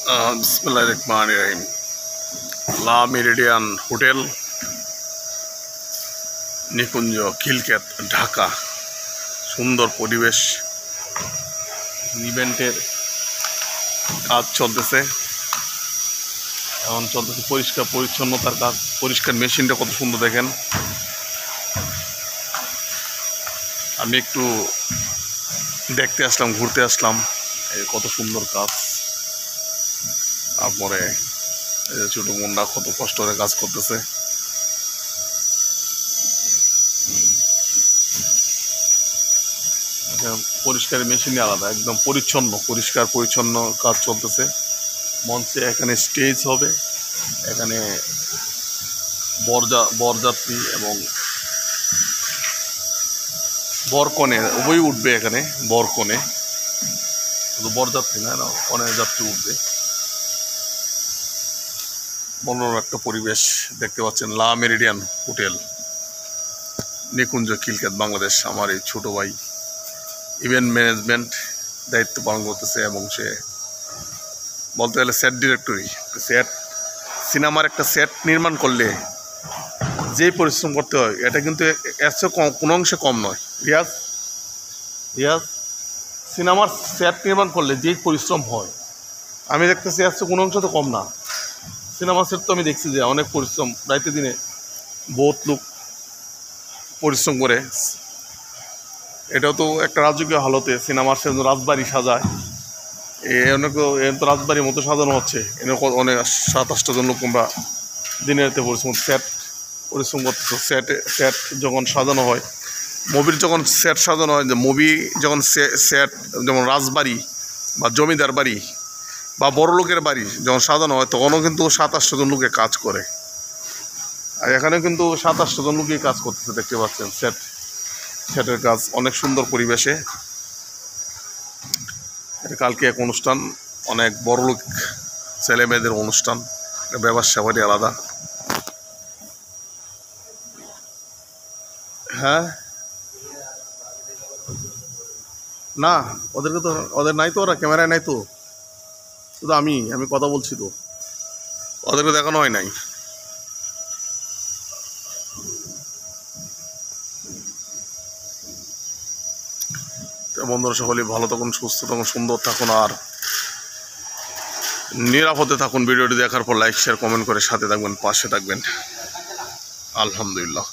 बिस्मिल्लाहिर्रहमानिर्रहीम। ला meridian hotel নিকুঞ্জ খিলক্ষেত ঢাকা। সুন্দর পরিবেশ, ইভেন্টের কাজ চলতেছে, এখন চলতেছে পরিষ্কার পরিচ্ছন্নতার কাজ। পরিষ্কার মেশিনটা কত সুন্দর দেখেন। আমি একটু দেখতে আসলাম, ঘুরতে আসলাম, এই কত সুন্দর কাজ। তারপরে ছোট মুন্ডা কত কষ্ট করে কাজ করতেছে। পরিষ্কার মেশিনে আলাদা, একদম পরিচ্ছন্ন, পরিষ্কার পরিচ্ছন্ন কাজ চলতেছে। মঞ্চে এখানে স্টেজ হবে, এখানে বরযাত্রী এবং বরকনে উভয়ই উঠবে। এখানে বরকনে, শুধু বরযাত্রী না, কনে যাত্রী উঠবে। মনোরম একটা পরিবেশ দেখতে পাচ্ছেন। লা মেরিডিয়ান হোটেল, নিকুঞ্জ খিলক্ষেত, বাংলাদেশ। আমার এই ছোটো ভাই ইভেন্ট ম্যানেজমেন্ট দায়িত্ব পালন করতেছে, এবং সে বলতে গেলে সেট ডিরেক্টরি। সেট সিনেমার একটা সেট নির্মাণ করলে যেই পরিশ্রম করতে হয়, এটা কিন্তু এর চেয়ে কোনো অংশে কম নয়। রিয়াজ সিনেমার সেট নির্মাণ করলে যেই পরিশ্রম হয়, আমি দেখতেছি এর চেয়ে কোনো অংশ তো কম না। সিনেমা সেট তো আমি দেখছি যে অনেক পরিশ্রম, রাইতে দিনে বহুত লোক পরিশ্রম করে। এটাও তো একটা রাজকীয় হালতে সিনেমার সেট, রাজবাড়ি সাজায়, অনেক তো রাজবাড়ির মতো সাজানো হচ্ছে। অনেক 7-8টা জন লোক আমরা দিনে রাতে পরিশ্রম করতেছে। সেট যখন সাজানো হয়, মুভির যখন সেট সাজানো হয়, যে মুভি যখন সেট, যেমন রাজবাড়ি বা জমিদার বাড়ি বা বড় লোকের বাড়ি যখন সাজানো হয়, তখনও কিন্তু 7-8টা জন লোকে কাজ করে। আর এখানে কিন্তু 7-8টা জন লোকেই কাজ করতেছে, দেখতে পাচ্ছেন। সেটের কাজ অনেক সুন্দর পরিবেশে। কালকে এক অনুষ্ঠান, অনেক বড় লোক ছেলে মেয়েদের অনুষ্ঠান, ব্যবসা বাড়ি আলাদা। হ্যাঁ, না ওদেরকে তো, ওদের নাই তো, ওরা ক্যামেরায় নাই তো, শুধু আমি কথা বলছি তো, ওদেরকে দেখানো হয় নাই। বন্ধুরা সকলেই ভালো থাকুন, সুস্থ থাকুন, সুন্দর থাকুন, আর নিরাপদে থাকুন। ভিডিওটি দেখার পর লাইক, শেয়ার, কমেন্ট করে সাথে থাকবেন, পাশে থাকবেন। আলহামদুলিল্লাহ।